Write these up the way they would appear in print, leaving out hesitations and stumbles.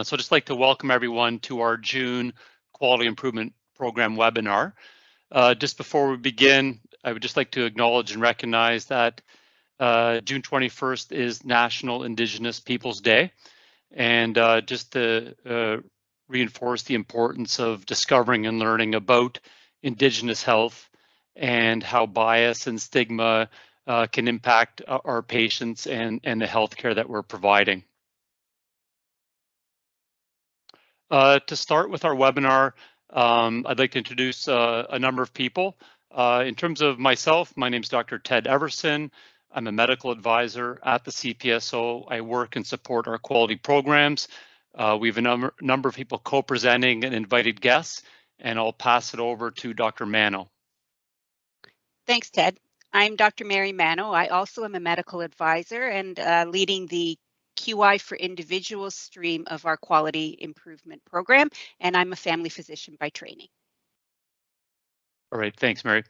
So I'd just like to welcome everyone to our June Quality Improvement Program webinar. Just before we begin, I would just like to acknowledge and recognize that June 21st is National Indigenous Peoples Day. And just to reinforce the importance of discovering and learning about Indigenous health and how bias and stigma can impact our patients and the healthcare that we're providing. To start with our webinar, I'd like to introduce a number of people. In terms of myself, my name is Dr. Ted Everson. I'm a medical advisor at the CPSO. I work and support our quality programs. We have a number of people co-presenting and invited guests, and I'll pass it over to Dr. Manno. Thanks, Ted. I'm Dr. Mary Manno. I also am a medical advisor and leading the QI for Individuals stream of our quality improvement program, and I'm a family physician by training. All right, thanks, Mary.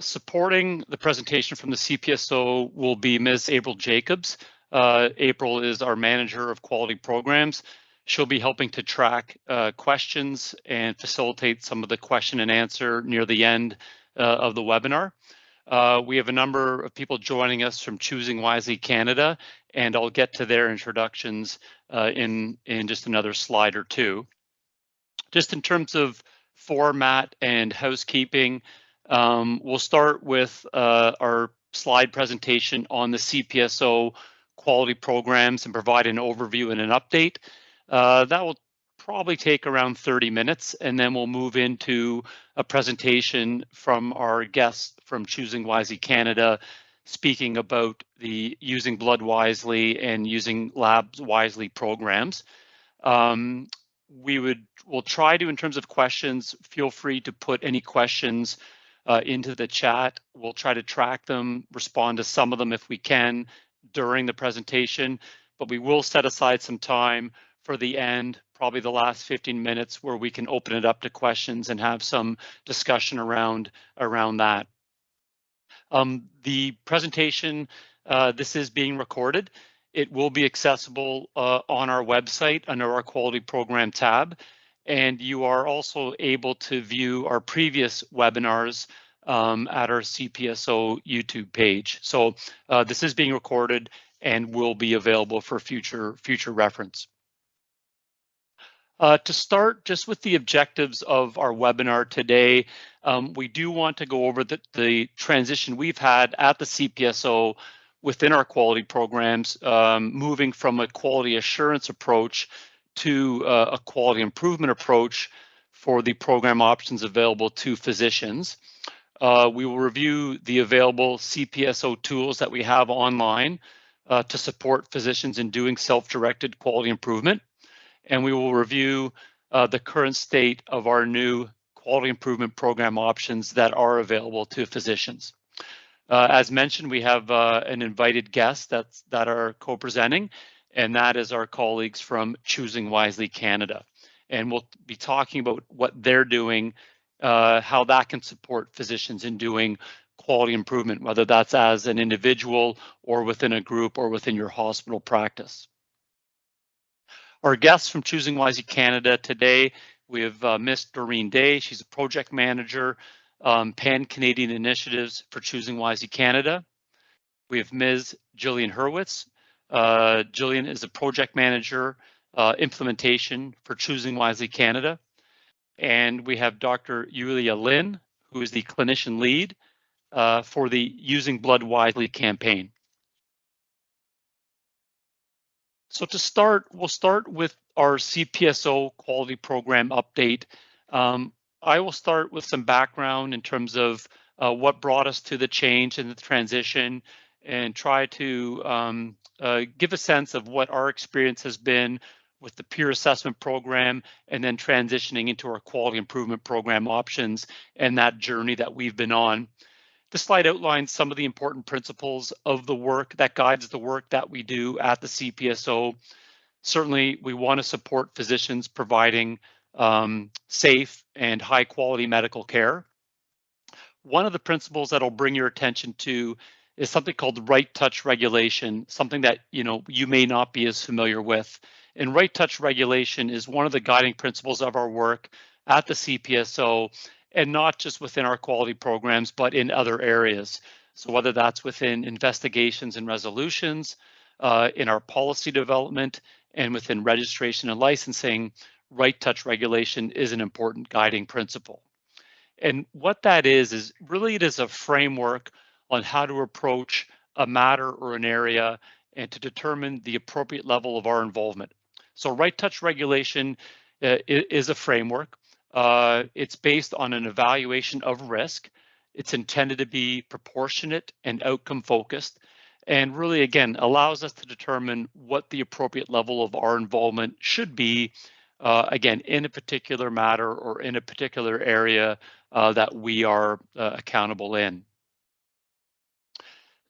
Supporting the presentation from the CPSO will be Ms. April Jacobs. April is our manager of quality programs. She'll be helping to track questions and facilitate some of the question and answer near the end of the webinar. We have a number of people joining us from Choosing Wisely Canada, and I'll get to their introductions in just another slide or two. Just in terms of format and housekeeping, we'll start with our slide presentation on the CPSO quality programs and provide an overview and an update. That will probably take around 30 minutes, and then we'll move into a presentation from our guest from Choosing Wisely Canada, speaking about the Using Blood Wisely and Using Labs Wisely programs. We'll try to, in terms of questions, feel free to put any questions into the chat. We'll try to track them, respond to some of them if we can during the presentation, but we will set aside some time for the end, probably the last 15 minutes, where we can open it up to questions and have some discussion around that. The presentation, this is being recorded. It will be accessible on our website under our quality program tab, and you are also able to view our previous webinars at our CPSO YouTube page. So this is being recorded and will be available for future reference. To start just with the objectives of our webinar today, we do want to go over the transition we've had at the CPSO within our quality programs, moving from a quality assurance approach to a quality improvement approach for the program options available to physicians. We will review the available CPSO tools that we have online to support physicians in doing self-directed quality improvement. And we will review the current state of our new quality improvement program options that are available to physicians. As mentioned, we have an invited guest that are co-presenting, and that is our colleagues from Choosing Wisely Canada. And we'll be talking about what they're doing, how that can support physicians in doing quality improvement, whether that's as an individual or within a group or within your hospital practice. Our guests from Choosing Wisely Canada today, we have Miss Doreen Day. She's a project manager, Pan-Canadian Initiatives for Choosing Wisely Canada. We have Ms. Jillian Hurwitz. Jillian is a project manager, implementation for Choosing Wisely Canada. And we have Dr. Yulia Lin, who is the clinician lead for the Using Blood Wisely campaign. So to start, we'll start with our CPSO quality program update. I will start with some background in terms of what brought us to the change and the transition, and try to give a sense of what our experience has been with the peer assessment program and then transitioning into our quality improvement program options and that journey that we've been on. This slide outlines some of the important principles of the work that guides the work that we do at the CPSO. Certainly, we want to support physicians providing safe and high quality medical care. One of the principles that I'll bring your attention to is something called right touch regulation, something that you may not be as familiar with. And right touch regulation is one of the guiding principles of our work at the CPSO, and not just within our quality programs, but in other areas. So whether that's within investigations and resolutions, in our policy development, and within registration and licensing, right touch regulation is an important guiding principle. And what that is really it is a framework on how to approach a matter or an area and to determine the appropriate level of our involvement. So right touch regulation is a framework. It's based on an evaluation of risk. It's intended to be proportionate and outcome focused, and really, again, allows us to determine what the appropriate level of our involvement should be, again, in a particular matter or in a particular area that we are accountable in.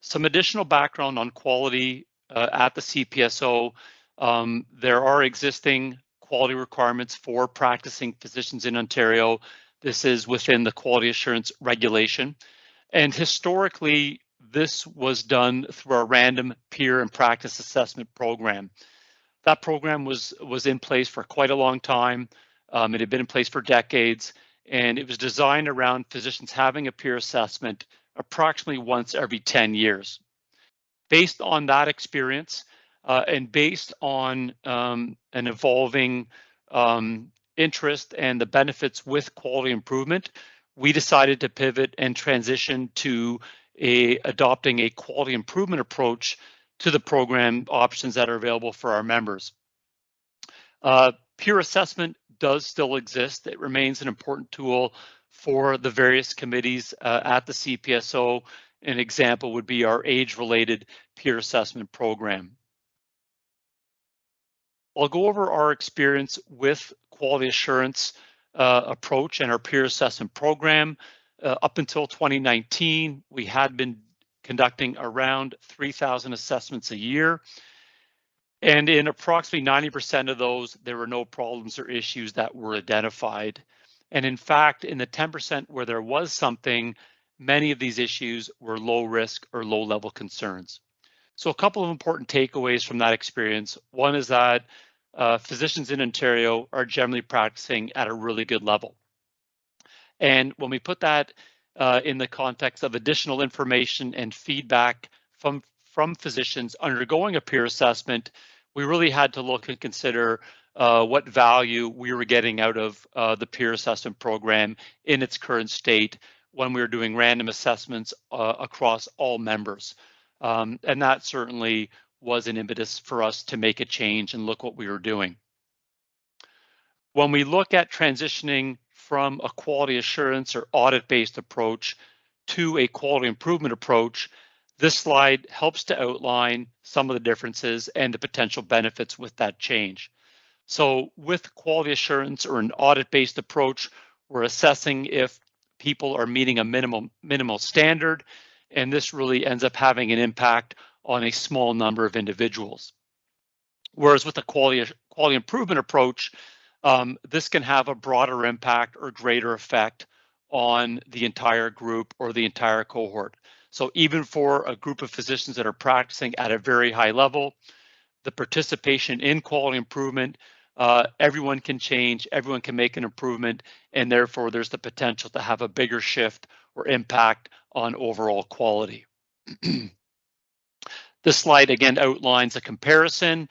Some additional background on quality at the CPSO. There are existing quality requirements for practicing physicians in Ontario. This is within the quality assurance regulation. And historically, this was done through our random peer and practice assessment program. That program was in place for quite a long time. It had been in place for decades, and it was designed around physicians having a peer assessment approximately once every 10 years. Based on that experience and based on an evolving interest and the benefits with quality improvement, we decided to pivot and transition to adopting a quality improvement approach to the program options that are available for our members. Peer assessment does still exist. It remains an important tool for the various committees at the CPSO. An example would be our age-related peer assessment program. I'll go over our experience with quality assurance approach and our peer assessment program. Up until 2019, we had been conducting around 3,000 assessments a year. And in approximately 90% of those, there were no problems or issues that were identified. And in fact, in the 10% where there was something, many of these issues were low risk or low level concerns. So a couple of important takeaways from that experience. One is that physicians in Ontario are generally practicing at a really good level. And when we put that in the context of additional information and feedback from physicians undergoing a peer assessment, we really had to look and consider what value we were getting out of the peer assessment program in its current state when we were doing random assessments across all members. And that certainly was an impetus for us to make a change and look what we were doing. When we look at transitioning from a quality assurance or audit-based approach to a quality improvement approach, this slide helps to outline some of the differences and the potential benefits with that change. So with quality assurance or an audit-based approach, we're assessing if people are meeting a minimal standard, and this really ends up having an impact on a small number of individuals. Whereas with a quality improvement approach, this can have a broader impact or greater effect on the entire group or the entire cohort. So even for a group of physicians that are practicing at a very high level, the participation in quality improvement, everyone can change, everyone can make an improvement, and therefore there's the potential to have a bigger shift or impact on overall quality. This slide again outlines a comparison.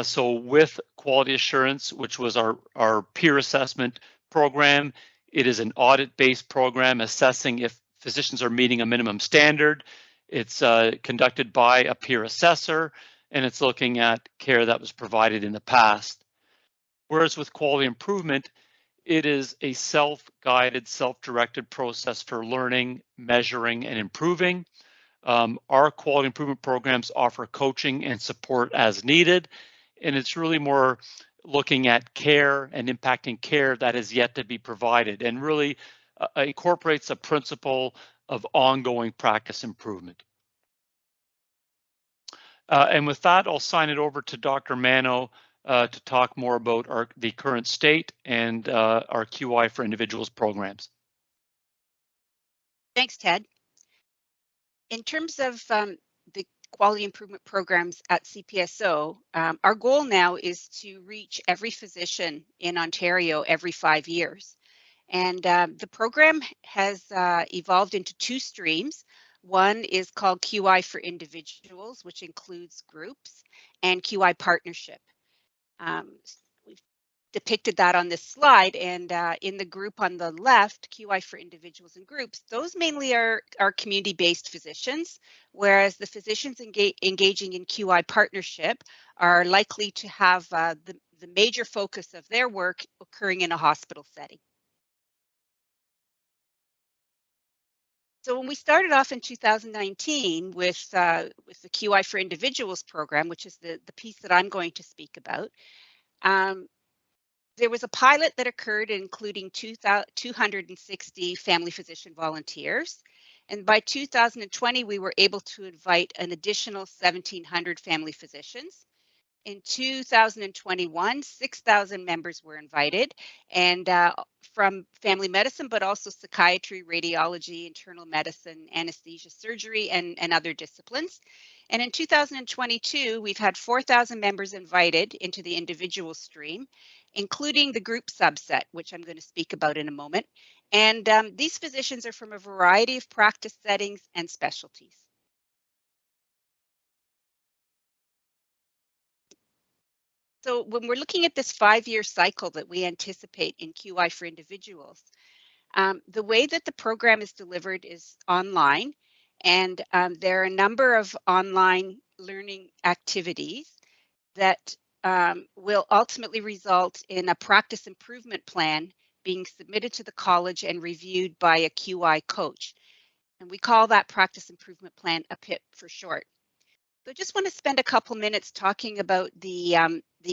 So with quality assurance, which was our peer assessment program, it is an audit-based program assessing if physicians are meeting a minimum standard. It's conducted by a peer assessor, and it's looking at care that was provided in the past. Whereas with quality improvement, it is a self-guided, self-directed process for learning, measuring, and improving. Our quality improvement programs offer coaching and support as needed, and it's really more looking at care and impacting care that is yet to be provided, and really incorporates a principle of ongoing practice improvement. And with that, I'll sign it over to Dr. Manno to talk more about the current state and our QI for Individuals programs. Thanks, Ted. In terms of the quality improvement programs at CPSO, our goal now is to reach every physician in Ontario every 5 years. And the program has evolved into two streams. One is called QI for individuals, which includes groups, and QI partnership. We've depicted that on this slide, and in the group on the left, QI for individuals and groups, those mainly are community-based physicians, whereas the physicians engaging in QI partnership are likely to have the major focus of their work occurring in a hospital setting. So when we started off in 2019 with the QI for Individuals program, which is the piece that I'm going to speak about, there was a pilot that occurred including 260 family physician volunteers. And by 2020, we were able to invite an additional 1,700 family physicians. In 2021, 6,000 members were invited, and from family medicine, but also psychiatry, radiology, internal medicine, anesthesia, surgery, and other disciplines. And in 2022, we've had 4,000 members invited into the individual stream, including the group subset, which I'm going to speak about in a moment. And these physicians are from a variety of practice settings and specialties. So when we're looking at this 5-year cycle that we anticipate in QI for individuals, the way that the program is delivered is online, and there are a number of online learning activities that will ultimately result in a practice improvement plan being submitted to the college and reviewed by a QI coach. And we call that practice improvement plan a PIP for short. So I just want to spend a couple minutes talking about the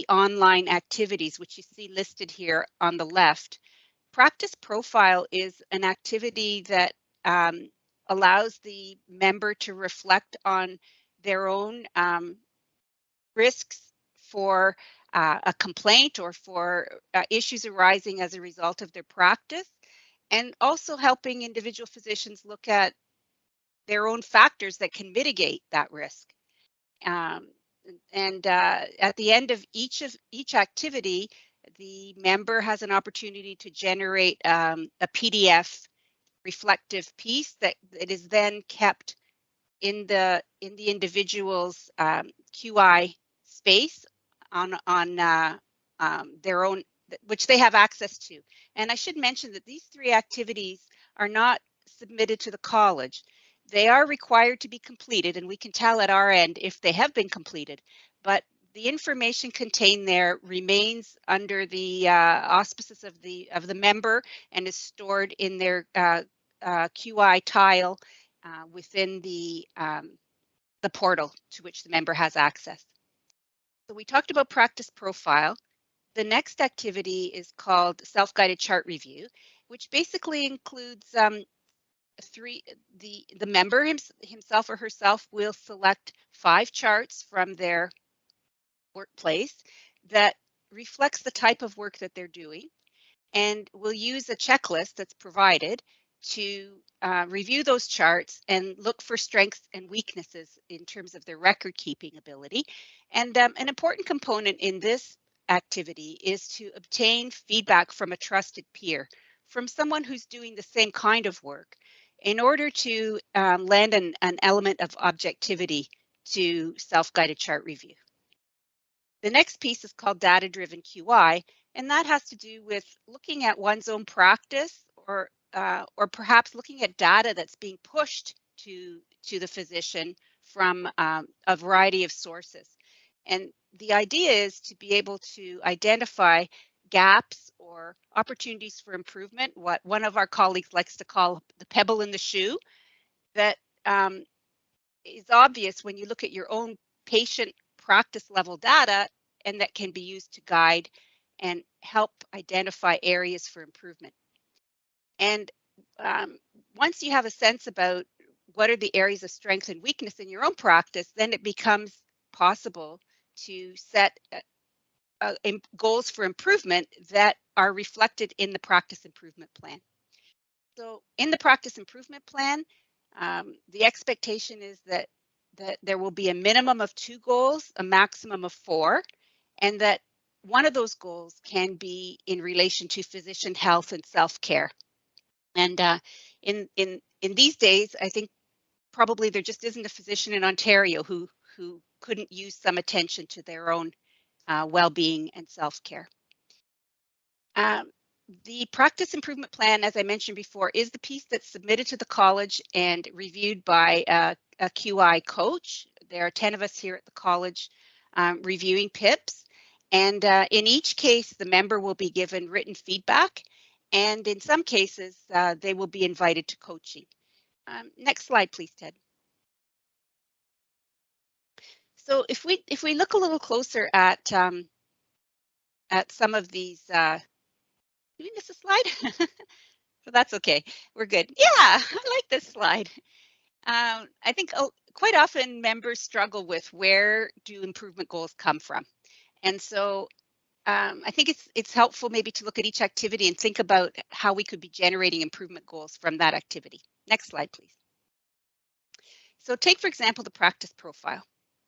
online activities, which you see listed here on the left. Practice Profile is an activity that allows the member to reflect on their own risks for a complaint or for issues arising as a result of their practice, and also helping individual physicians look at their own factors that can mitigate that risk. At the end of each activity, the member has an opportunity to generate a PDF reflective piece that is then kept in the individual's QI space on their own, which they have access to. And I should mention that these three activities are not submitted to the college. They are required to be completed, and we can tell at our end if they have been completed, but the information contained there remains under the auspices of the member and is stored in their QI tile within the portal to which the member has access. So we talked about Practice Profile. The next activity is called Self-Guided Chart Review, which basically includes the member himself or herself will select 5 charts from their workplace that reflects the type of work that they're doing, and we'll use a checklist that's provided to review those charts and look for strengths and weaknesses in terms of their record keeping ability. And an important component in this activity is to obtain feedback from a trusted peer, from someone who's doing the same kind of work, in order to lend an element of objectivity to self-guided chart review. The next piece is called data-driven QI, and that has to do with looking at one's own practice or perhaps looking at data that's being pushed to the physician from a variety of sources. And the idea is to be able to identify gaps or opportunities for improvement, what one of our colleagues likes to call the pebble in the shoe, that is obvious when you look at your own patient practice level data, and that can be used to guide and help identify areas for improvement. And once you have a sense about what are the areas of strength and weakness in your own practice, then it becomes possible to set goals for improvement that are reflected in the practice improvement plan. So in the practice improvement plan, The expectation is that there will be a minimum of 2 goals, a maximum of 4, and that one of those goals can be in relation to physician health and self-care. And in these days, I think probably there just isn't a physician in Ontario who couldn't use some attention to their own well-being and self-care. The practice improvement plan, as I mentioned before, is the piece that's submitted to the college and reviewed by a QI coach. There are 10 of us here at the college reviewing PIPs. And in each case, the member will be given written feedback. And in some cases, they will be invited to coaching. Next slide, please, Ted. So if we look a little closer at some of these, did we miss a slide? So that's okay. We're good. Yeah, I like this slide. I think quite often members struggle with where do improvement goals come from. And so I think it's helpful maybe to look at each activity and think about how we could be generating improvement goals from that activity. Next slide, please. So take, for example, the practice profile.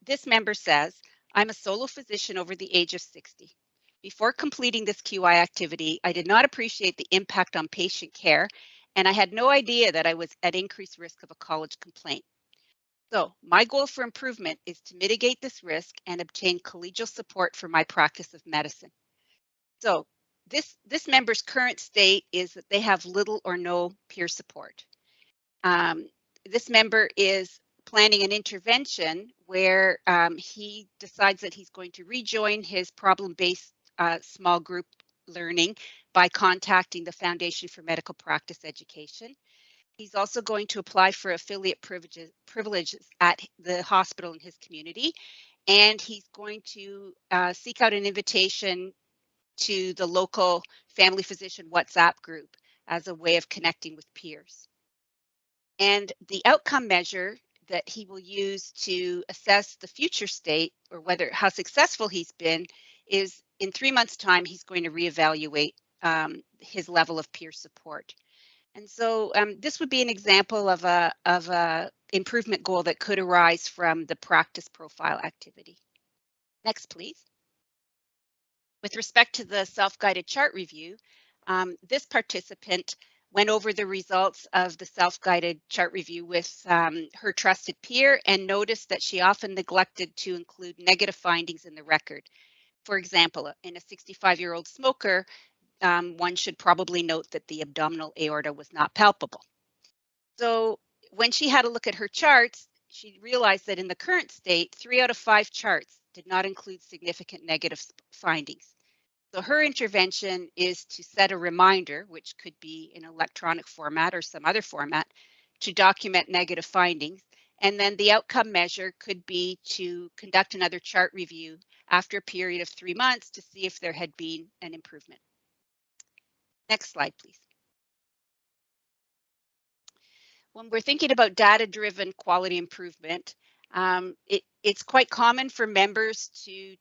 This member says, I'm a solo physician over the age of 60. Before completing this QI activity, I did not appreciate the impact on patient care, and I had no idea that I was at increased risk of a college complaint. So my goal for improvement is to mitigate this risk and obtain collegial support for my practice of medicine. So this member's current state is that they have little or no peer support. This member is planning an intervention where he decides that he's going to rejoin his problem-based small group learning by contacting the Foundation for Medical Practice Education. He's also going to apply for affiliate privileges at the hospital in his community, and he's going to seek out an invitation to the local family physician WhatsApp group as a way of connecting with peers. And the outcome measure that he will use to assess the future state or how successful he's been is in 3 months' time, he's going to reevaluate his level of peer support. And so this would be an example of a improvement goal that could arise from the practice profile activity. Next, please. With respect to the self-guided chart review, this participant went over the results of the self-guided chart review with her trusted peer and noticed that she often neglected to include negative findings in the record. For example, in a 65-year-old smoker, one should probably note that the abdominal aorta was not palpable. So when she had a look at her charts, she realized that in the current state, 3 out of 5 charts did not include significant negative findings. So her intervention is to set a reminder, which could be in electronic format or some other format, to document negative findings. And then the outcome measure could be to conduct another chart review after a period of 3 months to see if there had been an improvement. Next slide, please. When we're thinking about data-driven quality improvement, it's quite common for members to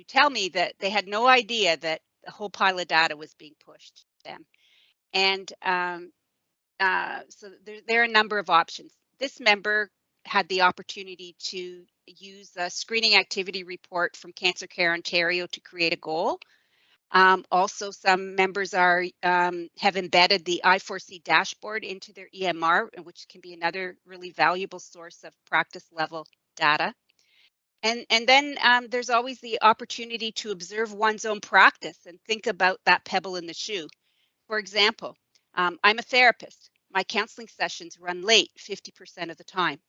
tell me that they had no idea that a whole pile of data was being pushed to them. And so there are a number of options. This member had the opportunity to use a screening activity report from Cancer Care Ontario to create a goal. Also, some members have embedded the I4C dashboard into their EMR, which can be another really valuable source of practice level data. And then there's always the opportunity to observe one's own practice and think about that pebble in the shoe. For example, I'm a therapist. My counseling sessions run late 50% of the time.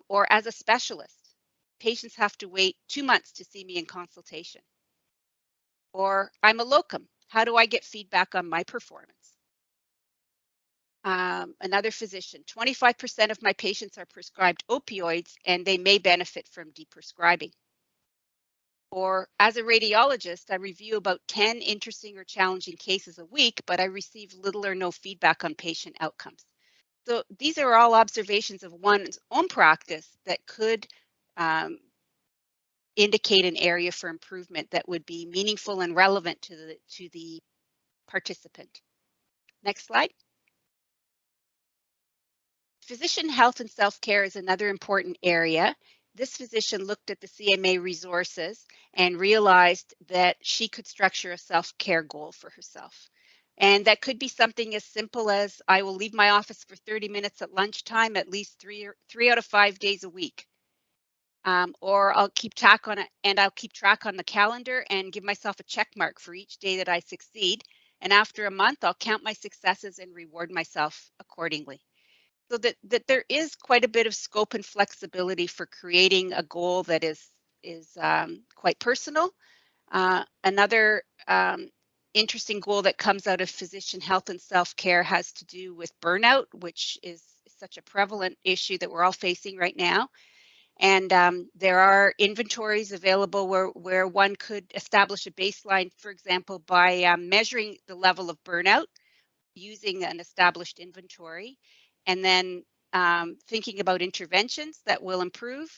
Or as a specialist, patients have to wait 2 months to see me in consultation. Or I'm a locum. How do I get feedback on my performance? Another physician, 25% of my patients are prescribed opioids and they may benefit from deprescribing. Or as a radiologist, I review about 10 interesting or challenging cases a week, but I receive little or no feedback on patient outcomes. So these are all observations of one's own practice that could indicate an area for improvement that would be meaningful and relevant to the participant. Next slide. Physician health and self-care is another important area. This physician looked at the CMA resources and realized that she could structure a self-care goal for herself. And that could be something as simple as I will leave my office for 30 minutes at lunchtime at least three out of 5 days a week. Or I'll keep track on it, and I'll keep track on the calendar and give myself a check mark for each day that I succeed. And after a month, I'll count my successes and reward myself accordingly. So that there is quite a bit of scope and flexibility for creating a goal that is quite personal. Another interesting goal that comes out of physician health and self-care has to do with burnout, which is such a prevalent issue that we're all facing right now. And there are inventories available where one could establish a baseline, for example, by measuring the level of burnout using an established inventory, and then thinking about interventions that will improve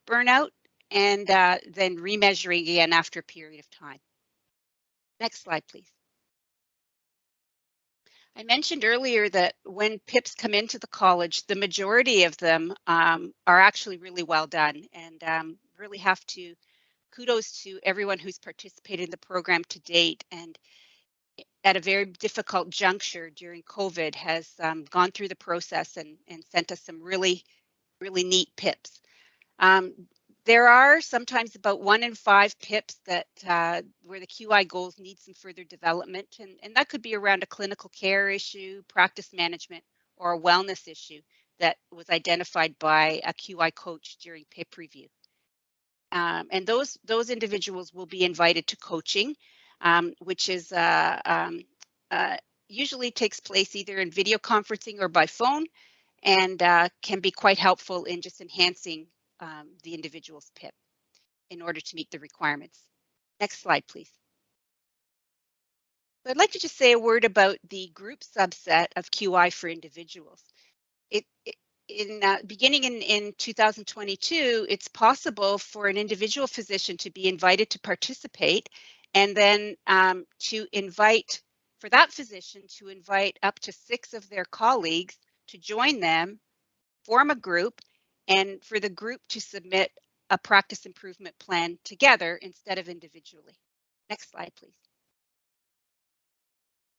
burnout, and then remeasuring again after a period of time. Next slide, please. I mentioned earlier that when PIPs come into the college, the majority of them are actually really well done, and really have to kudos to everyone who's participated in the program to date, and at a very difficult juncture during COVID has gone through the process and sent us some really neat PIPs. There are sometimes about 1 in 5 PIPs that where the QI goals need some further development, and that could be around a clinical care issue, practice management, or a wellness issue that was identified by a QI coach during PIP review. And those individuals will be invited to coaching, which is usually takes place either in video conferencing or by phone, and can be quite helpful in just enhancing the individual's PIP in order to meet the requirements. Next slide, please. So I'd like to just say a word about the group subset of QI for individuals. Beginning in 2022, it's possible for an individual physician to be invited to participate, and then for that physician to invite up to 6 of their colleagues to join them, form a group, and for the group to submit a practice improvement plan together instead of individually. Next slide, please.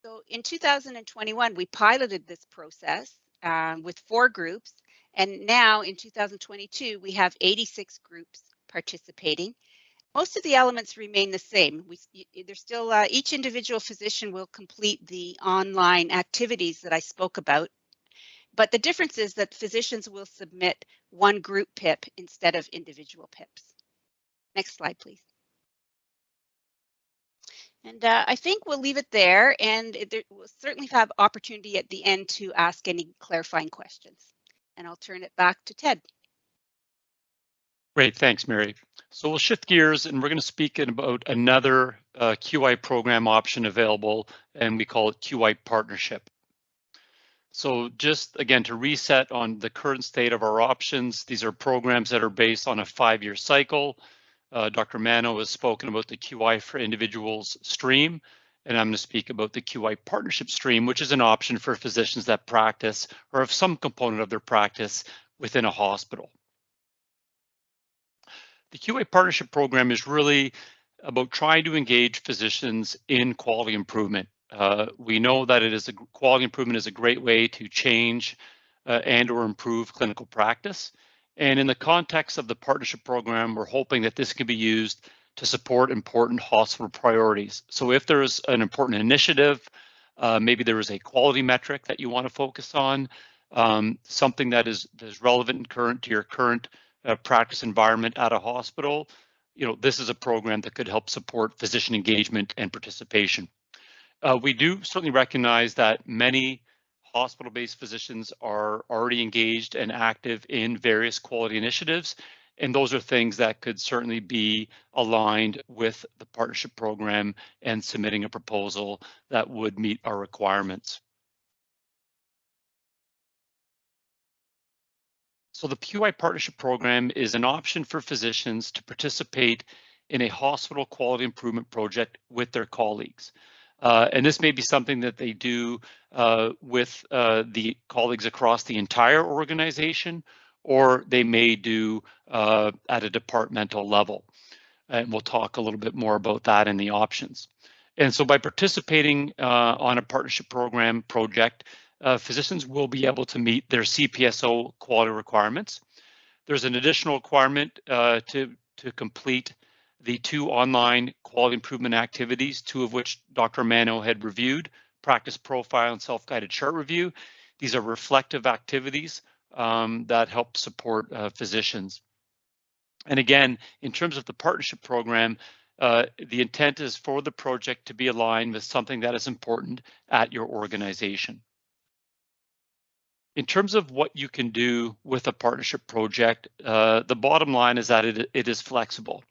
So in 2021, we piloted this process with 4 groups, and now in 2022, we have 86 groups participating. Most of the elements remain the same. There's still each individual physician will complete the online activities that I spoke about, but the difference is that physicians will submit one group PIP instead of individual PIPs. Next slide, please. And I think we'll leave it there, and we'll certainly have opportunity at the end to ask any clarifying questions. And I'll turn it back to Ted. Great, thanks, Mary. So we'll shift gears, and we're going to speak about another QI program option available, and we call it QI Partnership. So just again, to reset on the current state of our options, these are programs that are based on a 5-year cycle. Dr. Manno has spoken about the QI for individuals stream, and I'm going to speak about the QI partnership stream, which is an option for physicians that practice or have some component of their practice within a hospital. The QA partnership program is really about trying to engage physicians in quality improvement. We know that quality improvement is a great way to change and or improve clinical practice. And in the context of the partnership program, we're hoping that this can be used to support important hospital priorities. So if there's an important initiative, maybe there is a quality metric that you want to focus on, something that is relevant and current to your current practice environment at a hospital, this is a program that could help support physician engagement and participation. We do certainly recognize that many hospital-based physicians are already engaged and active in various quality initiatives, and those are things that could certainly be aligned with the partnership program and submitting a proposal that would meet our requirements. So the QI Partnership Program is an option for physicians to participate in a hospital quality improvement project with their colleagues. And this may be something that they do with the colleagues across the entire organization, or they may do at a departmental level. And we'll talk a little bit more about that in the options. And so by participating on a partnership program project, physicians will be able to meet their CPSO quality requirements. There's an additional requirement to complete the 2 online quality improvement activities, 2 of which Dr. Manno had reviewed, practice profile and self-guided chart review. These are reflective activities that help support physicians. And again, in terms of the partnership program, the intent is for the project to be aligned with something that is important at your organization. In terms of what you can do with a partnership project, the bottom line is that it is flexible.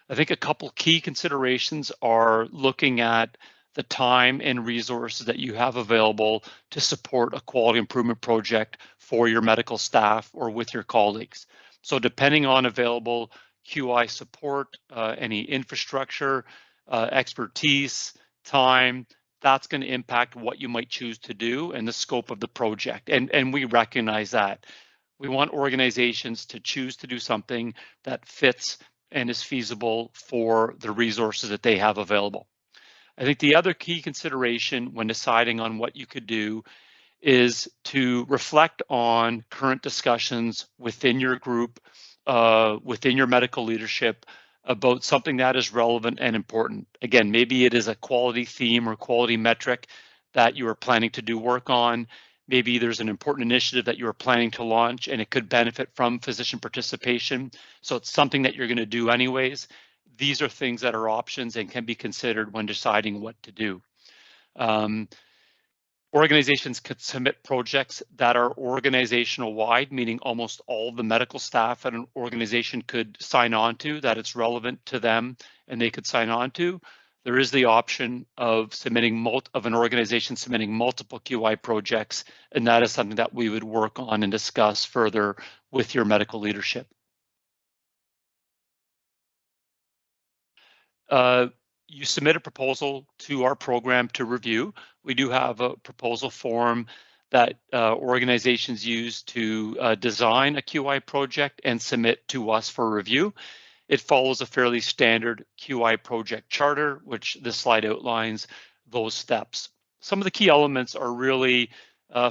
I think a couple key considerations are looking at the time and resources that you have available to support a quality improvement project for your medical staff or with your colleagues. So depending on available QI support, any infrastructure, expertise, time, that's going to impact what you might choose to do and the scope of the project. And we recognize that. We want organizations to choose to do something that fits and is feasible for the resources that they have available. I think the other key consideration when deciding on what you could do is to reflect on current discussions within your group, within your medical leadership about something that is relevant and important. Again, maybe it is a quality theme or quality metric that you are planning to do work on. Maybe there's an important initiative that you are planning to launch and it could benefit from physician participation. So it's something that you're going to do anyways. These are things that are options and can be considered when deciding what to do. Organizations could submit projects that are organizational wide, meaning almost all of the medical staff at an organization could sign on to, that it's relevant to them and they could sign on to. There is the option of submitting an organization submitting multiple QI projects, and that is something that we would work on and discuss further with your medical leadership. You submit a proposal to our program to review. We do have a proposal form that organizations use to design a QI project and submit to us for review. It follows a fairly standard QI project charter, which this slide outlines those steps. Some of the key elements are really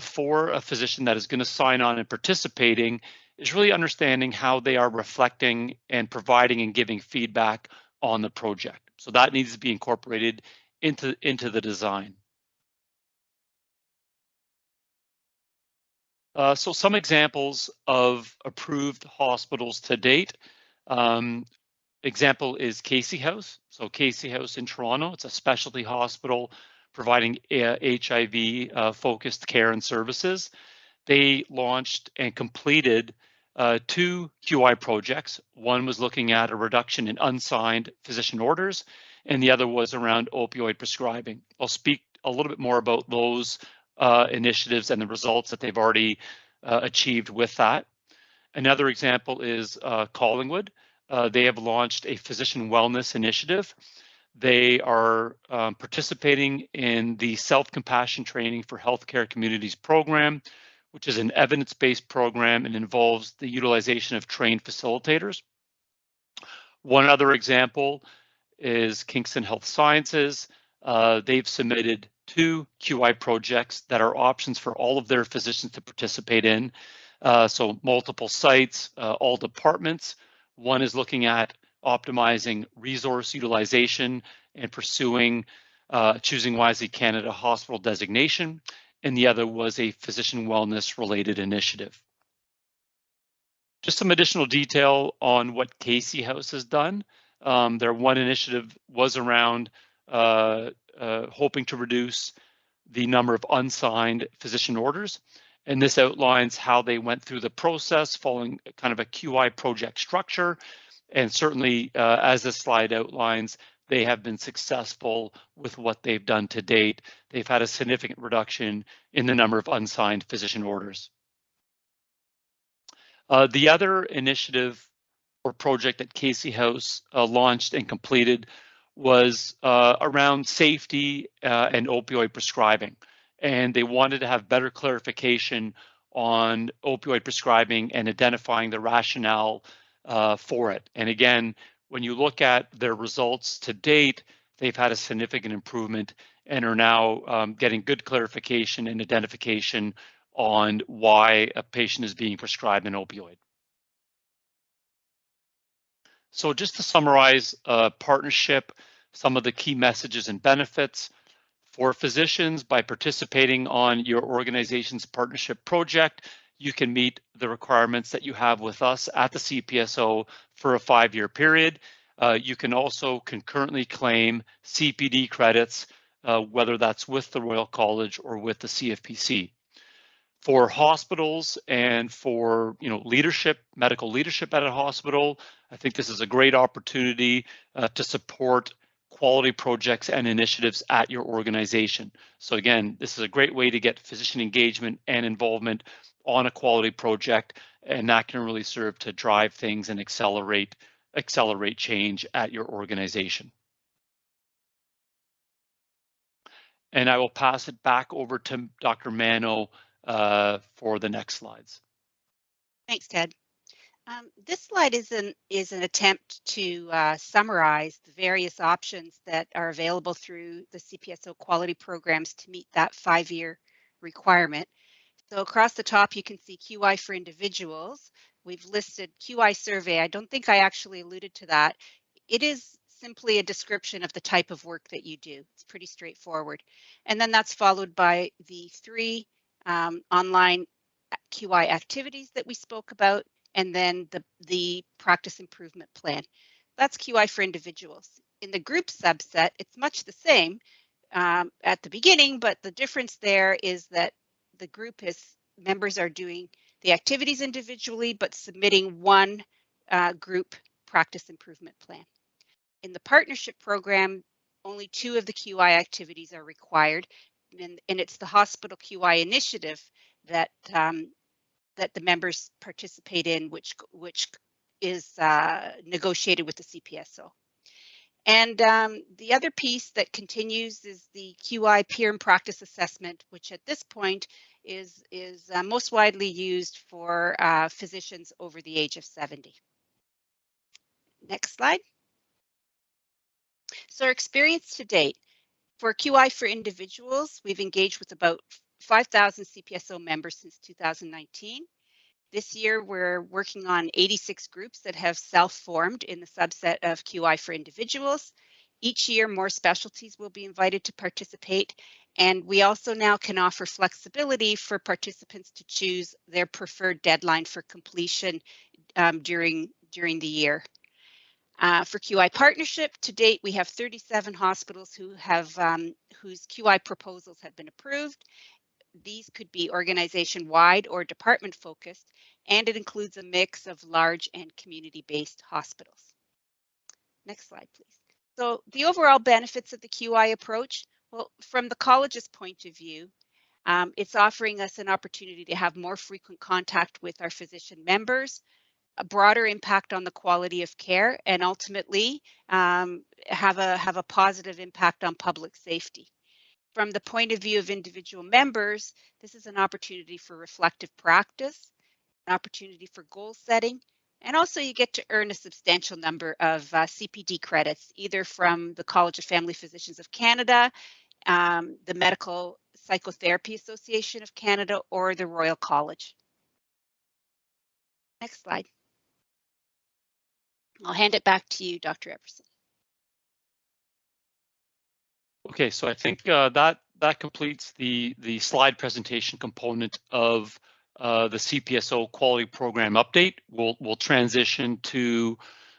for a physician that is going to sign on and participating is really understanding how they are reflecting and providing and giving feedback on the project. So that needs to be incorporated into the design. So some examples of approved hospitals to date. Example is Casey House. So Casey House in Toronto, it's a specialty hospital providing HIV focused care and services. They launched and completed 2 QI projects. One was looking at a reduction in unsigned physician orders, and the other was around opioid prescribing. I'll speak a little bit more about those initiatives and the results that they've already achieved with that. Another example is Collingwood. They have launched a physician wellness initiative. They are participating in the self-compassion training for healthcare communities program, which is an evidence-based program and involves the utilization of trained facilitators. One other example is Kingston Health Sciences. They've submitted 2 QI projects that are options for all of their physicians to participate in. So multiple sites, all departments. One is looking at optimizing resource utilization and pursuing Choosing Wisely Canada hospital designation, and the other was a physician wellness related initiative. Just some additional detail on what Casey House has done. Their one initiative was around hoping to reduce the number of unsigned physician orders. And this outlines how they went through the process following kind of a QI project structure. And certainly, as this slide outlines, they have been successful with what they've done to date. They've had a significant reduction in the number of unsigned physician orders. The other initiative or project that Casey House launched and completed was around safety and opioid prescribing. And they wanted to have better clarification on opioid prescribing and identifying the rationale for it. And again, when you look at their results to date, they've had a significant improvement and are now getting good clarification and identification on why a patient is being prescribed an opioid. So just to summarize partnership, some of the key messages and benefits. For physicians, by participating on your organization's partnership project, you can meet the requirements that you have with us at the CPSO for a 5-year period. You can also concurrently claim CPD credits, whether that's with the Royal College or with the CFPC. For hospitals and for leadership, medical leadership at a hospital, I think this is a great opportunity to support quality projects and initiatives at your organization. So again, this is a great way to get physician engagement and involvement on a quality project, and that can really serve to drive things and accelerate change at your organization. And I will pass it back over to Dr. Manno for the next slides. Thanks, Ted. This slide is an attempt to summarize the various options that are available through the CPSO quality programs to meet that 5-year requirement. So across the top, you can see QI for individuals. We've listed QI survey. I don't think I actually alluded to that. It is simply a description of the type of work that you do. It's pretty straightforward. And then that's followed by the 3 online QI activities that we spoke about, and then the practice improvement plan. That's QI for individuals. In the group subset, it's much the same at the beginning, but the difference there is that the group members are doing the activities individually, but submitting one group practice improvement plan. In the partnership program, only 2 of the QI activities are required, and it's the hospital QI initiative that that the members participate in, which is negotiated with the CPSO. And the other piece that continues is the QI peer and practice assessment, which at this point is most widely used for physicians over the age of 70. Next slide. So our experience to date for QI for individuals, we've engaged with about 5,000 CPSO members since 2019. This year, we're working on 86 groups that have self-formed in the subset of QI for individuals. Each year, more specialties will be invited to participate, and we also now can offer flexibility for participants to choose their preferred deadline for completion during the year. For QI partnership, to date, we have 37 hospitals who have whose QI proposals have been approved. These could be organization-wide or department-focused, and it includes a mix of large and community-based hospitals. Next slide, please. So the overall benefits of the QI approach, well, from the college's point of view, it's offering us an opportunity to have more frequent contact with our physician members, a broader impact on the quality of care, and ultimately have a positive impact on public safety. From the point of view of individual members, this is an opportunity for reflective practice, an opportunity for goal setting, and also you get to earn a substantial number of CPD credits, either from the College of Family Physicians of Canada, the Medical Psychotherapy Association of Canada, or the Royal College. Next slide. I'll hand it back to you, Dr. Everson. Okay, so I think that completes the slide presentation component of the CPSO quality program update. We'll transition to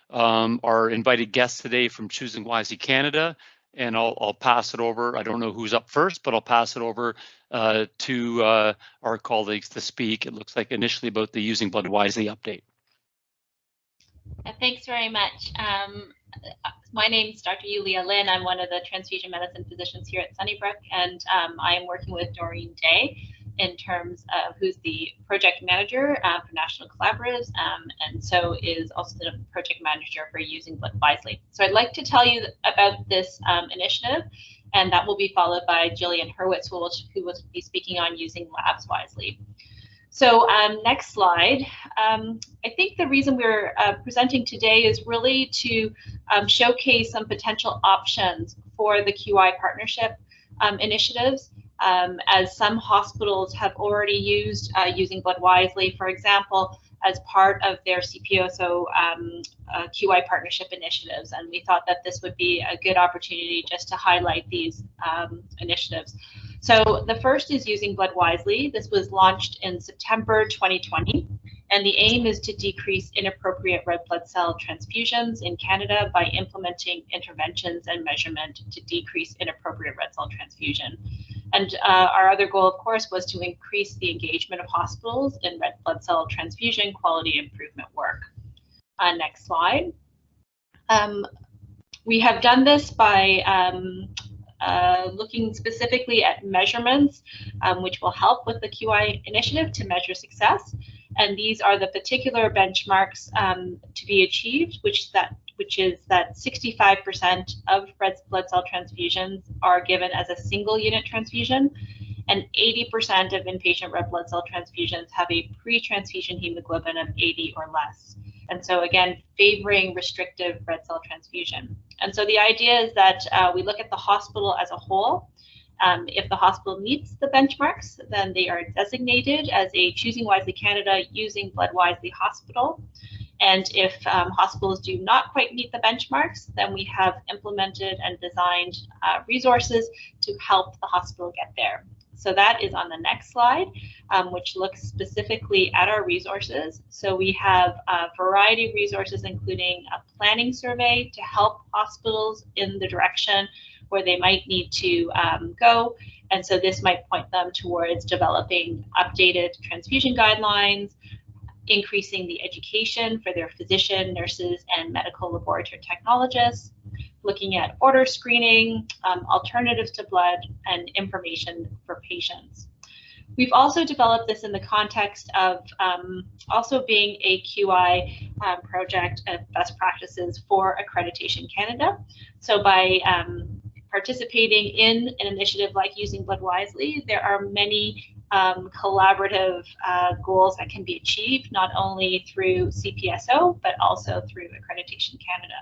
our invited guest today from Choosing Wisely Canada, and I'll pass it over. I don't know who's up first, but I'll pass it over to our colleagues to speak. It looks like initially about the Using Blood Wisely update. Thanks very much. My name is Dr. Yulia Lin. I'm one of the transfusion medicine physicians here at Sunnybrook, and I am working with Doreen Day in terms of who's the project manager for national collaboratives, and so is also the project manager for Using Blood Wisely. So I'd like to tell you about this initiative, and that will be followed by Jillian Hurwitz, who will be speaking on using labs wisely. So next slide. I think the reason we're presenting today is really to showcase some potential options for the QI partnership initiatives, as some hospitals have already used Using Blood Wisely, for example, as part of their CPSO QI partnership initiatives. And we thought that this would be a good opportunity just to highlight these initiatives. So the first is Using Blood Wisely. This was launched in September 2020, and the aim is to decrease inappropriate red blood cell transfusions in Canada by implementing interventions and measurement to decrease inappropriate red cell transfusion. And our other goal, of course, was to increase the engagement of hospitals in red blood cell transfusion quality improvement work. Next slide. We have done this by looking specifically at measurements, which will help with the QI initiative to measure success. And these are the particular benchmarks to be achieved, which is that 65% of red blood cell transfusions are given as a single unit transfusion, and 80% of inpatient red blood cell transfusions have a pre-transfusion hemoglobin of 80 or less. And so again, favoring restrictive red cell transfusion. And so the idea is that we look at the hospital as a whole. If the hospital meets the benchmarks, then they are designated as a Choosing Wisely Canada Using Blood Wisely hospital. And if hospitals do not quite meet the benchmarks, then we have implemented and designed resources to help the hospital get there. So that is on the next slide, which looks specifically at our resources. So we have a variety of resources, including a planning survey to help hospitals in the direction where they might need to go. And so this might point them towards developing updated transfusion guidelines, increasing the education for their physician, nurses, and medical laboratory technologists, looking at order screening, alternatives to blood, and information for patients. We've also developed this in the context of also being a QI project of best practices for Accreditation Canada. So by participating in an initiative like Using Blood Wisely, there are many collaborative goals that can be achieved, not only through CPSO, but also through Accreditation Canada.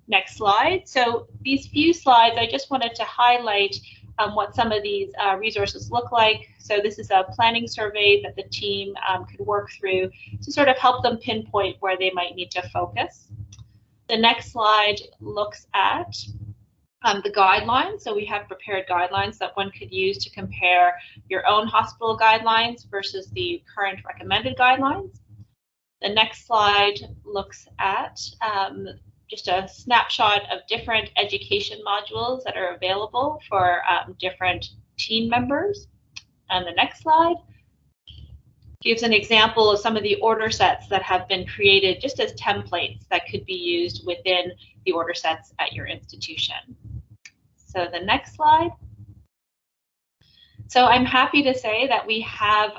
Next slide. So these few slides, I just wanted to highlight what some of these resources look like. So this is a planning survey that the team could work through to sort of help them pinpoint where they might need to focus. The next slide looks at the guidelines. So we have prepared guidelines that one could use to compare your own hospital guidelines versus the current recommended guidelines. The next slide looks at just a snapshot of different education modules that are available for different team members. And the next slide gives an example of some of the order sets that have been created just as templates that could be used within the order sets at your institution. So the next slide. So I'm happy to say that we have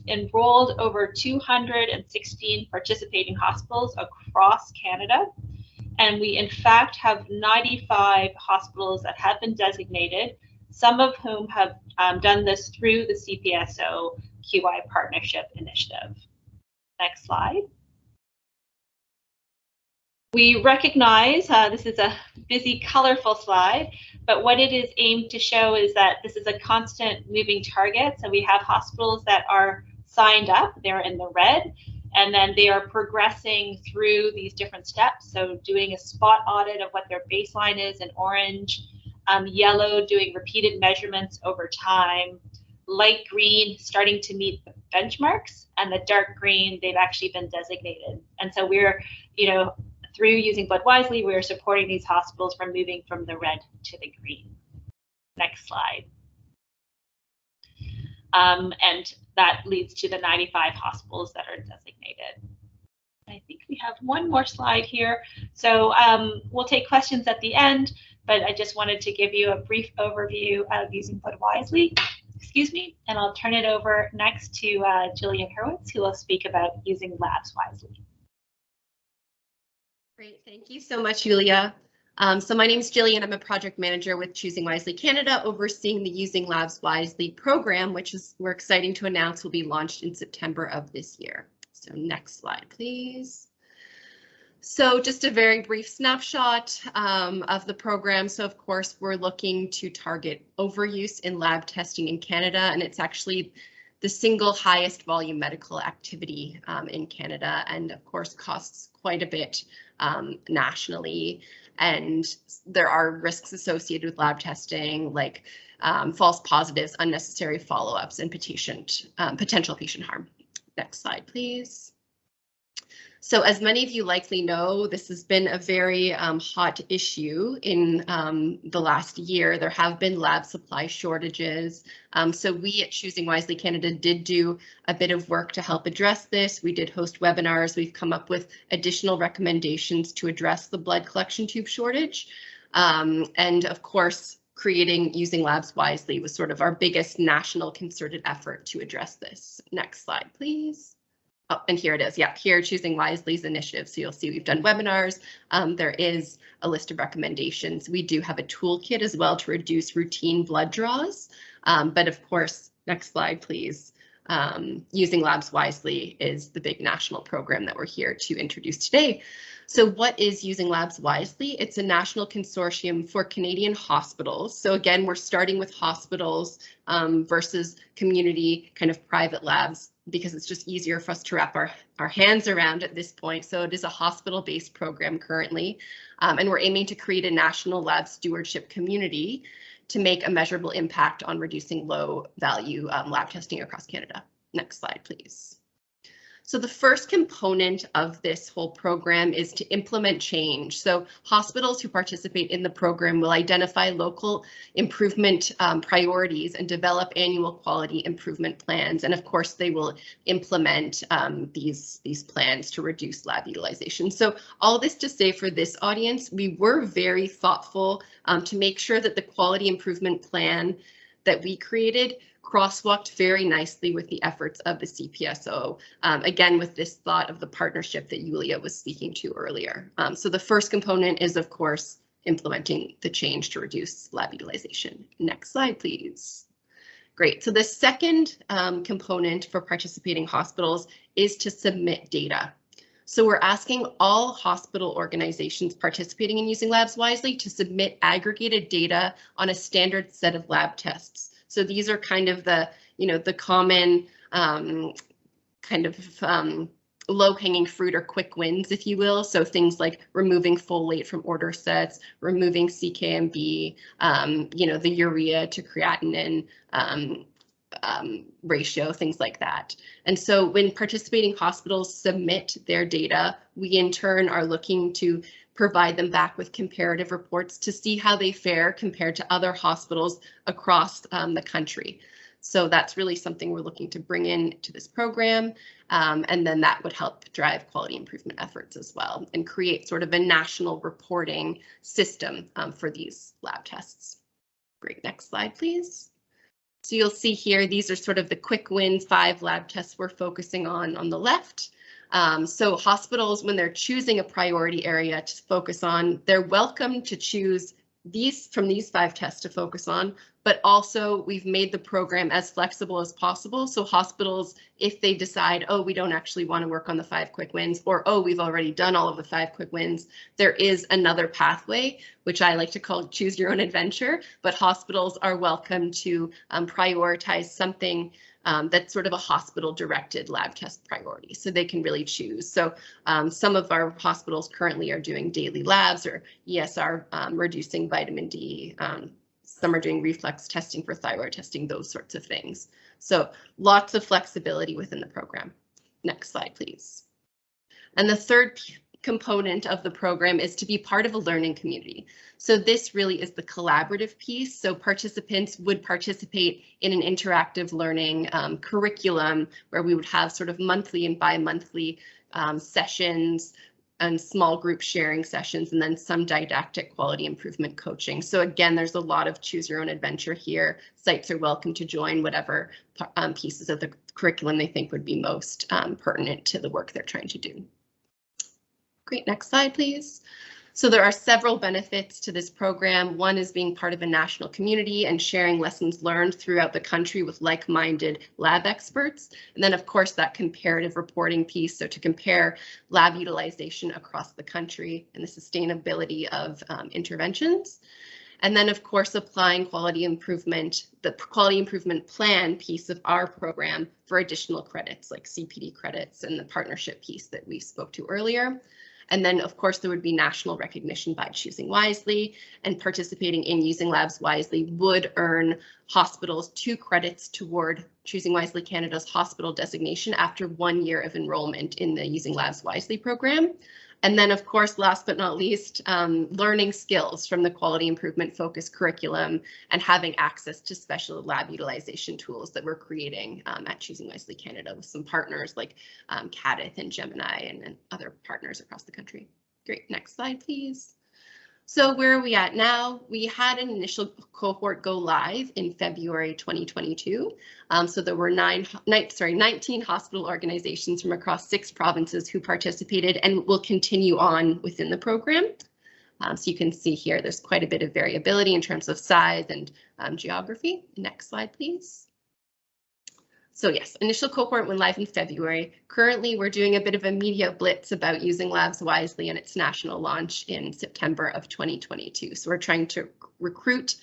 enrolled over 216 participating hospitals across Canada. And we, in fact, have 95 hospitals that have been designated, some of whom have done this through the CPSO QI Partnership Initiative. Next slide. We recognize this is a busy, colorful slide, but what it is aimed to show is that this is a constant moving target. So we have hospitals that are signed up, they're in the red, and then they are progressing through these different steps. So doing a spot audit of what their baseline is in orange, yellow doing repeated measurements over time, light green starting to meet the benchmarks, and the dark green, they've actually been designated. And so we're, through Using Blood Wisely, we're supporting these hospitals from moving from the red to the green. Next slide. And that leads to the 95 hospitals that are designated. I think we have one more slide here. So we'll take questions at the end, but I just wanted to give you a brief overview of Using Blood Wisely. excuse me, and I'll turn it over next to Jillian Hurwitz, who will speak about using labs wisely. Great, thank you so much, Julia. So my name is Jillian. I'm a project manager with Choosing Wisely Canada, overseeing the Using Labs Wisely program, which we're exciting to announce will be launched in September of this year. So next slide, please. So just a very brief snapshot of the program. So of course, we're looking to target overuse in lab testing in Canada, and it's actually the single highest volume medical activity in Canada, and of course costs quite a bit nationally. And there are risks associated with lab testing, like false positives, unnecessary follow-ups, and potential patient harm. Next slide, please. So as many of you likely know, this has been a very hot issue in the last year. There have been lab supply shortages. So we at Choosing Wisely Canada did do a bit of work to help address this. We did host webinars. We've come up with additional recommendations to address the blood collection tube shortage. And of course, creating Using Labs Wisely was sort of our biggest national concerted effort to address this. Next slide, please. Oh, and here it is. Yeah, here Choosing Wisely's initiative. So you'll see we've done webinars. There is a list of recommendations. We do have a toolkit as well to reduce routine blood draws. But of course, next slide, please. Using Labs Wisely is the big national program that we're here to introduce today. So what is Using Labs Wisely? It's a national consortium for Canadian hospitals. So again, we're starting with hospitals versus community kind of private labs, because it's just easier for us to wrap our hands around at this point. So it is a hospital-based program currently, and we're aiming to create a national lab stewardship community to make a measurable impact on reducing low-value lab testing across Canada. Next slide, please. So the first component of this whole program is to implement change. So hospitals who participate in the program will identify local improvement priorities and develop annual quality improvement plans. And of course, they will implement these plans to reduce lab utilization. So all this to say, for this audience, we were very thoughtful to make sure that the quality improvement plan that we created crosswalked very nicely with the efforts of the CPSO, again, with this thought of the partnership that Julia was speaking to earlier. So the first component is, of course, implementing the change to reduce lab utilization. Next slide, please. Great. So the second component for participating hospitals is to submit data. So we're asking all hospital organizations participating in Using Labs Wisely to submit aggregated data on a standard set of lab tests. So these are kind of the, the common kind of low-hanging fruit or quick wins, if you will. So things like removing folate from order sets, removing CKMB, the urea to creatinine ratio, things like that. And so when participating hospitals submit their data, we in turn are looking to provide them back with comparative reports to see how they fare compared to other hospitals across the country. So that's really something we're looking to bring in to this program. And then that would help drive quality improvement efforts as well and create sort of a national reporting system for these lab tests. Great, next slide, please. So you'll see here, these are sort of the quick wins, 5 lab tests we're focusing on the left. So hospitals, when they're choosing a priority area to focus on, they're welcome to choose from these 5 tests to focus on, but also we've made the program as flexible as possible. So hospitals, if they decide, oh, we don't actually want to work on the 5 quick wins, or oh, we've already done all of the 5 quick wins, there is another pathway, which I like to call choose your own adventure, but hospitals are welcome to prioritize something that's sort of a hospital-directed lab test priority, so they can really choose. So some of our hospitals currently are doing daily labs or ESR, reducing vitamin D. Some are doing reflex testing for thyroid testing, those sorts of things. So lots of flexibility within the program. Next slide, please. And the third component of the program is to be part of a learning community. So this really is the collaborative piece. So participants would participate in an interactive learning curriculum where we would have sort of monthly and bi-monthly sessions and small group sharing sessions, and then some didactic quality improvement coaching. So again, there's a lot of choose your own adventure here. Sites are welcome to join whatever pieces of the curriculum they think would be most pertinent to the work they're trying to do. Great, next slide, please. So there are several benefits to this program. One is being part of a national community and sharing lessons learned throughout the country with like-minded lab experts. And then, of course, that comparative reporting piece, so to compare lab utilization across the country and the sustainability of interventions. And then, of course, applying quality improvement, the quality improvement plan piece of our program for additional credits like CPD credits and the partnership piece that we spoke to earlier. And then, of course, there would be national recognition by choosing wisely, and participating in Using Labs Wisely would earn hospitals 2 credits toward Choosing Wisely Canada's hospital designation after 1 year of enrollment in the Using Labs Wisely program. And then, of course, last but not least, learning skills from the quality improvement focused curriculum and having access to special lab utilization tools that we're creating at Choosing Wisely Canada with some partners like CADIT and Gemini and other partners across the country. Great, next slide, please. So where are we at now? We had an initial cohort go live in February 2022. So there were 19 hospital organizations from across 6 provinces who participated and will continue on within the program. So you can see here, there's quite a bit of variability in terms of size and geography. Next slide, please. So yes, initial cohort went live in February. Currently, we're doing a bit of a media blitz about Using Labs Wisely and its national launch in September of 2022. So we're trying to recruit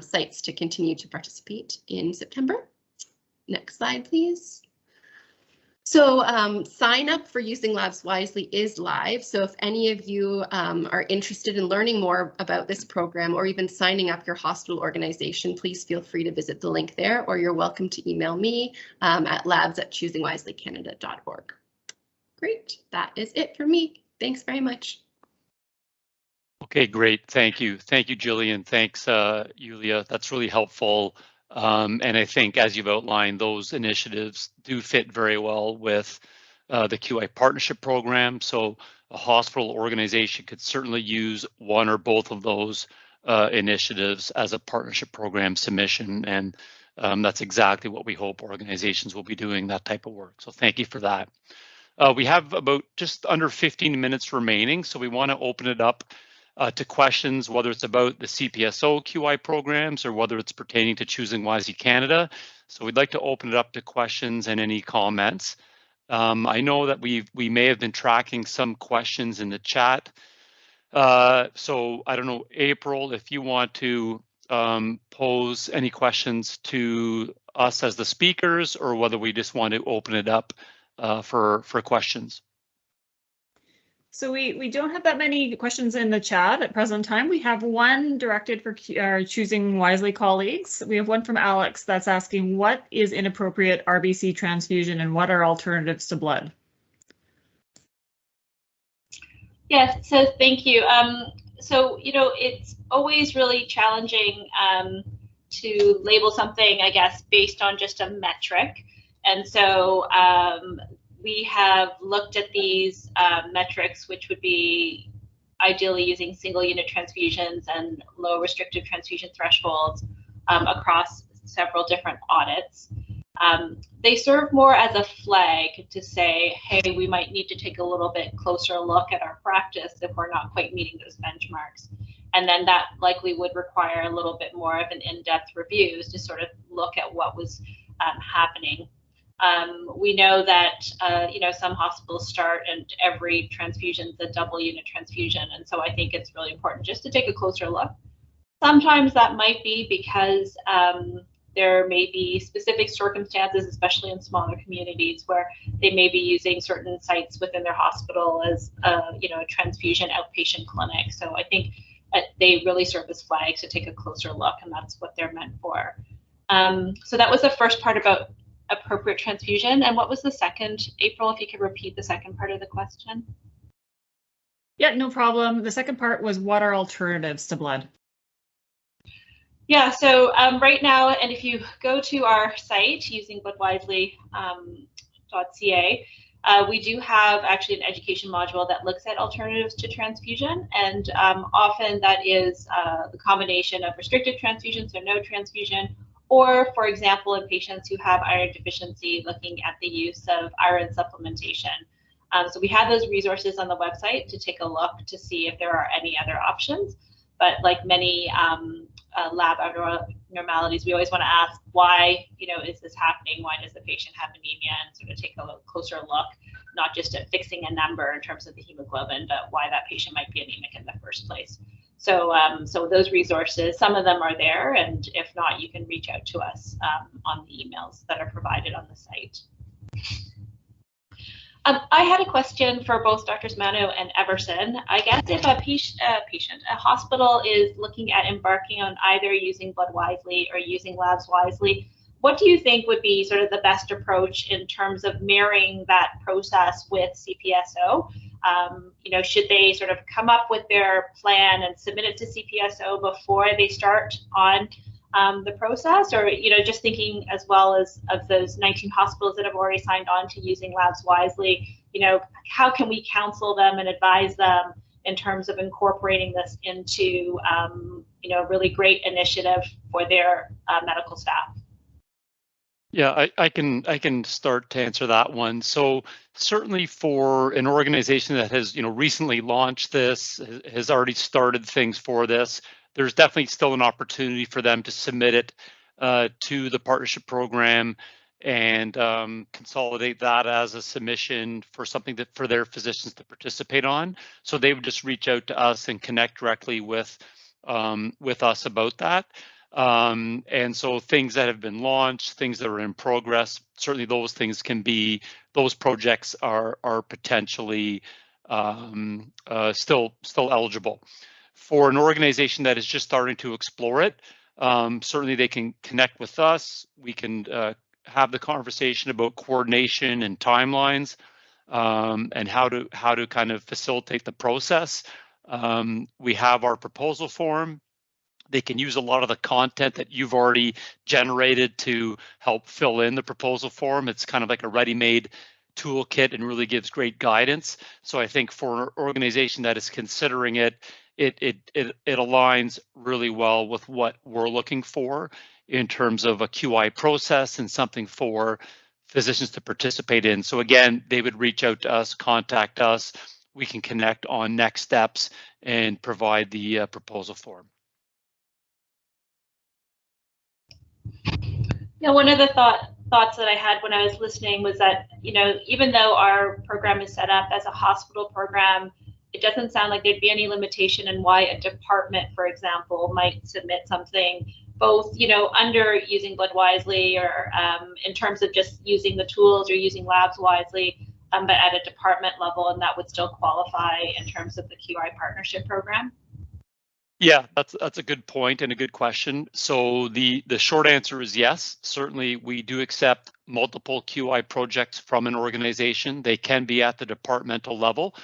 sites to continue to participate in September. Next slide, please. So sign up for Using Labs Wisely is live. So if any of you are interested in learning more about this program or even signing up your hospital organization, please feel free to visit the link there, or you're welcome to email me at labs@choosingwiselycanada.org. Great, that is it for me. Thanks very much. Okay, great. Thank you. Thank you, Jillian. Thanks, Yulia. That's really helpful. And I think, as you've outlined, those initiatives do fit very well with the QI partnership program. So a hospital organization could certainly use one or both of those initiatives as a partnership program submission. And that's exactly what we hope organizations will be doing, that type of work. So thank you for that. We have about just under 15 minutes remaining, so we want to open it up to questions, whether it's about the CPSO QI programs or whether it's pertaining to Choosing Wisely Canada. So we'd like to open it up to questions and any comments. I know that we may have been tracking some questions in the chat. So I don't know, April, if you want to pose any questions to us as the speakers, or whether we just want to open it up for questions. So we don't have that many questions in the chat at present time. We have one directed for our Choosing Wisely colleagues. We have one from Alex that's asking, what is inappropriate RBC transfusion and what are alternatives to blood? Yes, so thank you. So, you know, it's always really challenging to label something, I guess, based on just a metric. And so we have looked at these metrics, which would be ideally using single unit transfusions and low restrictive transfusion thresholds across several different audits. They serve more as a flag to say, hey, we might need to take a little bit closer look at our practice if we're not quite meeting those benchmarks. And then that likely would require a little bit more of an in-depth review to sort of look at what was happening. We know that, you know, some hospitals start and every transfusion is a double unit transfusion. And so I think it's really important just to take a closer look. Sometimes that might be because there may be specific circumstances, especially in smaller communities, where they may be using certain sites within their hospital as, you know, a transfusion outpatient clinic. So I think they really serve as flags to take a closer look, and that's what they're meant for. So that was the first part about appropriate transfusion. And what was the second, April, if you could repeat the second part of the question? Yeah, no problem. The second part was, what are alternatives to blood? Yeah, so right now, and if you go to our site using bloodwisely.ca, We do have actually an education module that looks at alternatives to transfusion, and often that is the combination of restricted transfusion, so no transfusion, or, for example, in patients who have iron deficiency, looking at the use of iron supplementation. So we have those resources on the website to take a look to see if there are any other options. But like many lab abnormalities, we always want to ask why, is this happening? Why does the patient have anemia? And sort of take a closer look, not just at fixing a number in terms of the hemoglobin, but why that patient might be anemic in the first place. So, so those resources, some of them are there, and if not, you can reach out to us on the emails that are provided on the site. I had a question for both Drs. Manno and Everson. I guess if a hospital is looking at embarking on either using blood wisely or using labs wisely, what do you think would be sort of the best approach in terms of marrying that process with CPSO? Should they sort of come up with their plan and submit it to CPSO before they start on the process, or just thinking as well as of those 19 hospitals that have already signed on to using labs wisely, how can we counsel them and advise them in terms of incorporating this into a really great initiative for their medical staff? Yeah, I can start to answer that one. So certainly for an organization that has recently launched this, has already started things for this, there's definitely still an opportunity for them to submit it to the partnership program and consolidate that as a submission for something that for their physicians to participate on. So they would just reach out to us and connect directly with us about that. And so things that have been launched, things that are in progress, certainly those things can be, those projects are potentially still eligible. For an organization that is just starting to explore it, certainly they can connect with us. We can have the conversation about coordination and timelines, and how to kind of facilitate the process. We have our proposal form. They can use a lot of the content that you've already generated to help fill in the proposal form. It's kind of like a ready-made toolkit and really gives great guidance. So I think for an organization that is considering it, it aligns really well with what we're looking for in terms of a QI process and something for physicians to participate in. So again, they would reach out to us, contact us. We can connect on next steps and provide the proposal form. Yeah, one of the thoughts that I had when I was listening was that, even though our program is set up as a hospital program, it doesn't sound like there'd be any limitation in why a department, for example, might submit something both, under using blood wisely or in terms of just using the tools or using labs wisely, but at a department level, and that would still qualify in terms of the QI partnership program. Yeah, that's a good point and a good question. So the short answer is yes. Certainly, we do accept multiple QI projects from an organization. They can be at the departmental level.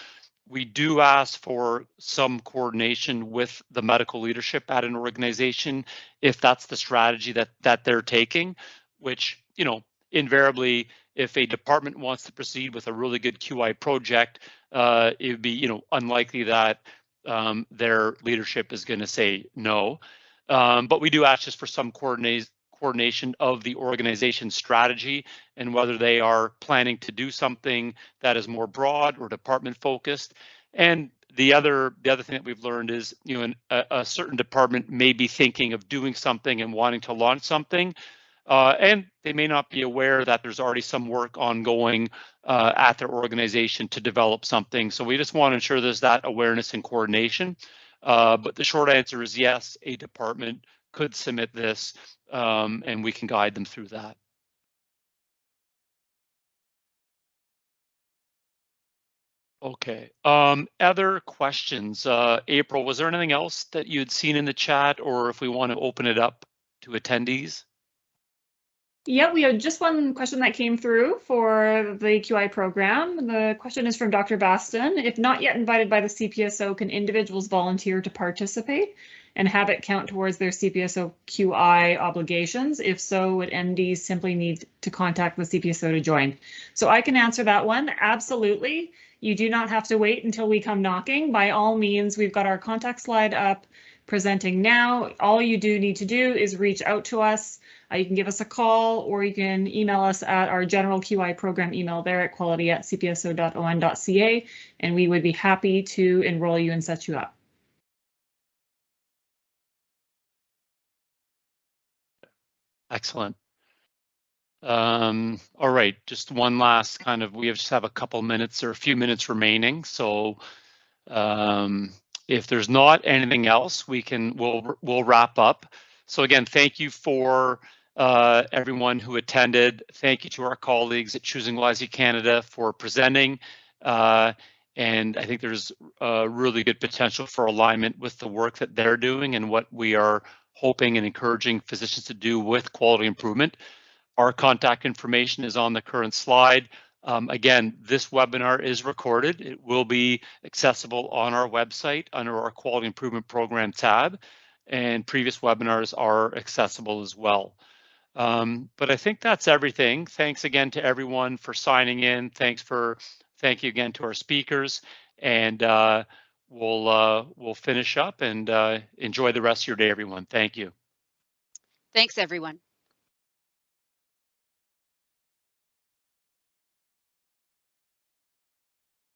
We do ask for some coordination with the medical leadership at an organization if that's the strategy that they're taking, which, invariably, if a department wants to proceed with a really good QI project, it would be, unlikely that their leadership is going to say no. But we do ask just for some coordination of the organization strategy and whether they are planning to do something that is more broad or department focused. And the other thing that we've learned is, a certain department may be thinking of doing something and wanting to launch something, and they may not be aware that there's already some work ongoing at their organization to develop something. So we just want to ensure there's that awareness and coordination. But the short answer is yes, a department could submit this, and we can guide them through that. Okay, other questions? April, was there anything else that you had seen in the chat, or if we want to open it up to attendees? Yeah, we had just one question that came through for the QI program. The question is from Dr. Baston. If not yet invited by the CPSO, can individuals volunteer to participate? and have it count towards their CPSO QI obligations? If so, would MDs simply need to contact the CPSO to join? So I can answer that one. Absolutely. You do not have to wait until we come knocking. By all means, we've got our contact slide up presenting now. All you do need to do is reach out to us. You can give us a call, or you can email us at our general QI program email there at quality@cpso.on.ca, and we would be happy to enroll you and set you up. Excellent. All right, just one last kind of, we just have a couple minutes or a few minutes remaining. So if there's not anything else, we'll wrap up. So again, thank you for everyone who attended. Thank you to our colleagues at Choosing Wisely Canada for presenting. And I think there's really good potential for alignment with the work that they're doing and what we are hoping and encouraging physicians to do with quality improvement. Our contact information is on the current slide. Again, this webinar is recorded. It will be accessible on our website under our Quality Improvement Program tab, and previous webinars are accessible as well. But I think that's everything. Thanks again to everyone for signing in. Thank you again to our speakers, and we'll finish up and enjoy the rest of your day, everyone. Thank you. Thanks, everyone.